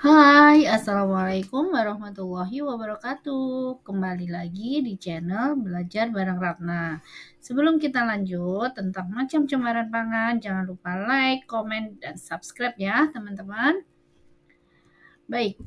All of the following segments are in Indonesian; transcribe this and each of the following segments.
Hai, Assalamualaikum warahmatullahi wabarakatuh. Kembali lagi di channel Belajar Bareng Ratna. Sebelum kita lanjut tentang macam cemaran pangan, jangan lupa like, komen, dan subscribe ya teman-teman. Baik,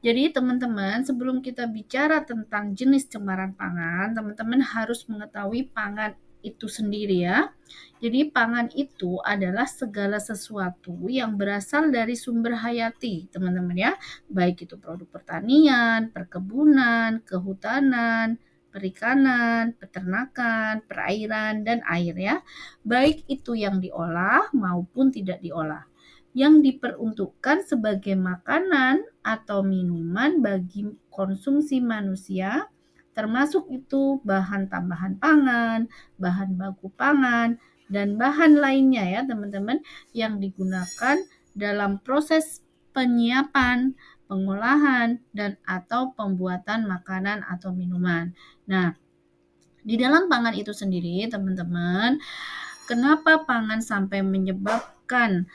jadi teman-teman sebelum kita bicara tentang jenis cemaran pangan, teman-teman harus mengetahui pangan itu sendiri ya. Jadi pangan itu adalah segala sesuatu yang berasal dari sumber hayati, teman-teman ya. Baik itu produk pertanian, perkebunan, kehutanan, perikanan, peternakan, perairan, dan air ya. Baik itu yang diolah maupun tidak diolah. Yang diperuntukkan sebagai makanan atau minuman bagi konsumsi manusia, termasuk itu bahan tambahan pangan, bahan baku pangan, dan bahan lainnya ya teman-teman yang digunakan dalam proses penyiapan, pengolahan, dan atau pembuatan makanan atau minuman. Nah, di dalam pangan itu sendiri teman-teman, kenapa pangan sampai menyebabkan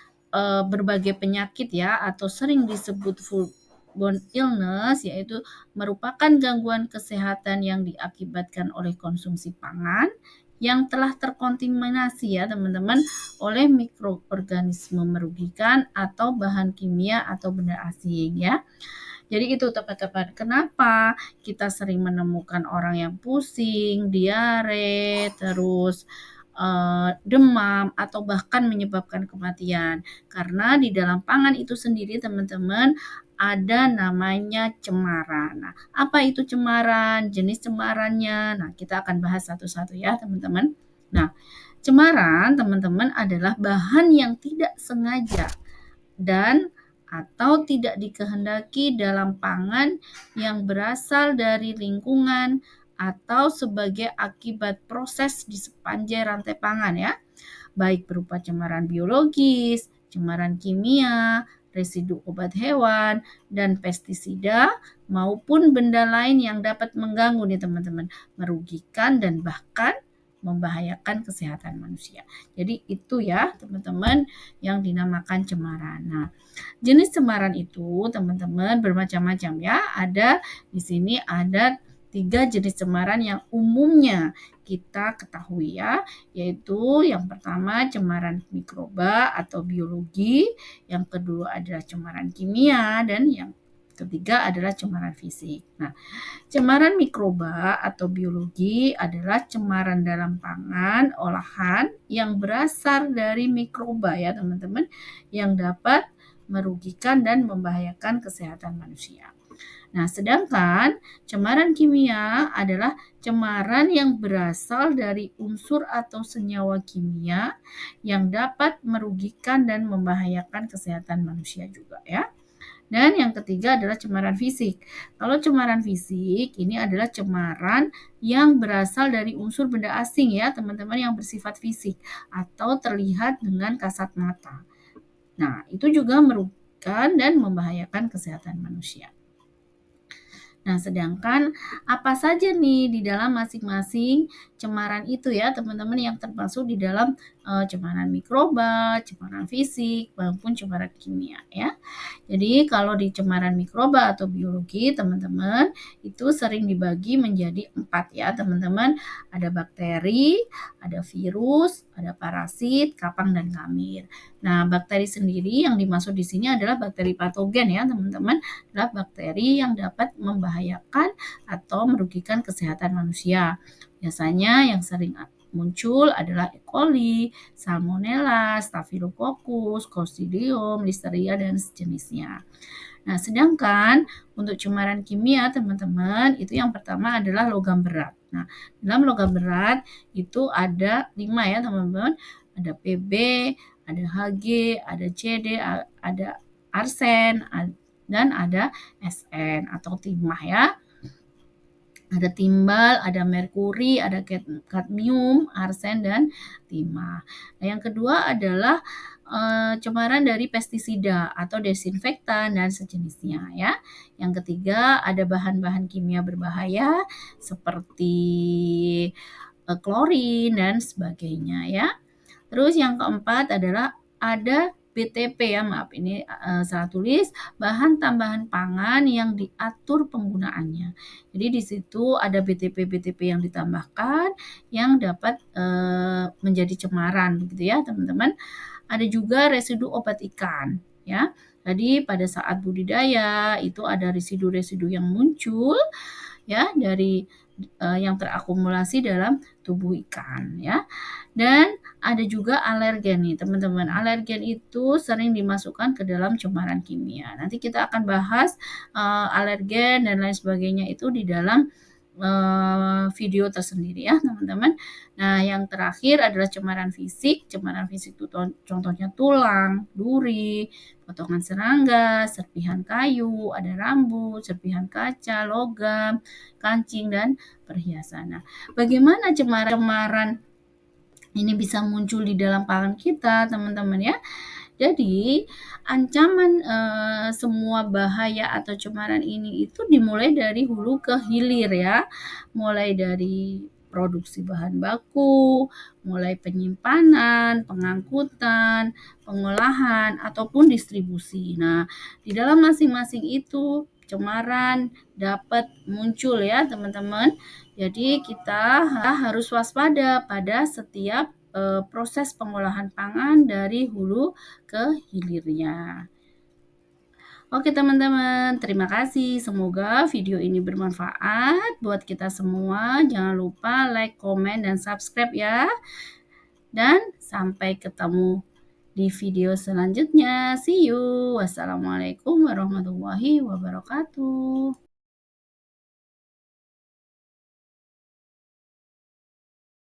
berbagai penyakit ya atau sering disebut foodborne illness, yaitu merupakan gangguan kesehatan yang diakibatkan oleh konsumsi pangan yang telah terkontaminasi ya teman-teman oleh mikroorganisme merugikan atau bahan kimia atau benda asing ya. Jadi itu teman-teman, kenapa kita sering menemukan orang yang pusing, diare, terus demam atau bahkan menyebabkan kematian. Karena di dalam pangan itu sendiri teman-teman ada namanya cemaran. Nah, apa itu cemaran? Jenis cemarannya. Nah, kita akan bahas satu-satu ya teman-teman. Nah, cemaran teman-teman adalah bahan yang tidak sengaja dan atau tidak dikehendaki dalam pangan yang berasal dari lingkungan atau sebagai akibat proses di sepanjang rantai pangan ya, baik berupa cemaran biologis, cemaran kimia, residu obat hewan, dan pestisida maupun benda lain yang dapat mengganggu nih teman-teman, merugikan dan bahkan membahayakan kesehatan manusia. Jadi itu ya teman-teman yang dinamakan cemaran. Nah, jenis cemaran itu teman-teman bermacam-macam ya. Ada di sini ada 3 jenis cemaran yang umumnya kita ketahui ya, yaitu yang pertama cemaran mikroba atau biologi, yang kedua adalah cemaran kimia, dan yang ketiga adalah cemaran fisik. Nah, cemaran mikroba atau biologi adalah cemaran dalam pangan olahan yang berasal dari mikroba ya teman-teman, yang dapat merugikan dan membahayakan kesehatan manusia. Nah, sedangkan cemaran kimia adalah cemaran yang berasal dari unsur atau senyawa kimia yang dapat merugikan dan membahayakan kesehatan manusia juga ya. Dan yang ketiga adalah cemaran fisik. Kalau cemaran fisik ini adalah cemaran yang berasal dari unsur benda asing ya, teman-teman, yang bersifat fisik atau terlihat dengan kasat mata. Nah, itu juga merugikan dan membahayakan kesehatan manusia. Nah, sedangkan apa saja nih di dalam masing-masing cemaran itu ya, teman-teman, yang termasuk di dalam cemaran mikroba, cemaran fisik, maupun cemaran kimia ya. Jadi kalau di cemaran mikroba atau biologi, teman-teman, itu sering dibagi menjadi 4 ya, teman-teman. Ada bakteri, ada virus, ada parasit, kapang, dan kamir. Nah, bakteri sendiri yang dimaksud di sini adalah bakteri patogen ya, teman-teman, adalah bakteri yang dapat membahayakan atau merugikan kesehatan manusia. Biasanya yang sering muncul adalah E. coli, Salmonella, Staphylococcus, Clostridium, Listeria, dan sejenisnya. Nah, sedangkan untuk cemaran kimia, teman-teman, itu yang pertama adalah logam berat. Nah, dalam logam berat itu ada 5 ya, teman-teman. Ada Pb, ada Hg, ada Cd, ada arsen, dan ada Sn atau timah ya. Ada timbal, ada merkuri, ada kadmium, arsen, dan timah. Nah, yang kedua adalah cemaran dari pestisida atau desinfektan dan sejenisnya ya. Yang ketiga ada bahan-bahan kimia berbahaya seperti klorin dan sebagainya ya. Terus yang keempat adalah ada BTP ya, maaf ini salah tulis, bahan tambahan pangan yang diatur penggunaannya. Jadi di situ ada BTP-BTP yang ditambahkan yang dapat menjadi cemaran gitu ya, teman-teman. Ada juga residu obat ikan ya. Jadi pada saat budidaya itu ada residu-residu yang muncul ya dari yang terakumulasi dalam tubuh ikan ya. Dan ada juga alergen nih teman-teman. Alergen itu sering dimasukkan ke dalam cemaran kimia. Nanti kita akan bahas alergen dan lain sebagainya itu di dalam video tersendiri ya teman-teman. Nah yang terakhir adalah cemaran fisik. Cemaran fisik itu contohnya tulang, duri, potongan serangga, serpihan kayu, ada rambut, serpihan kaca, logam, kancing, dan perhiasan. Nah, bagaimana cemaran ini bisa muncul di dalam pangan kita, teman-teman ya? Jadi, ancaman semua bahaya atau cemaran ini itu dimulai dari hulu ke hilir ya. Mulai dari produksi bahan baku, mulai penyimpanan, pengangkutan, pengolahan, ataupun distribusi. Nah, di dalam masing-masing itu cemaran dapat muncul ya, teman-teman. Jadi, kita harus waspada pada setiap proses pengolahan pangan dari hulu ke hilirnya. Oke teman-teman, terima kasih. Semoga video ini bermanfaat buat kita semua. Jangan lupa like, komen, dan subscribe ya. Dan sampai ketemu di video selanjutnya. See you. Wassalamualaikum warahmatullahi wabarakatuh.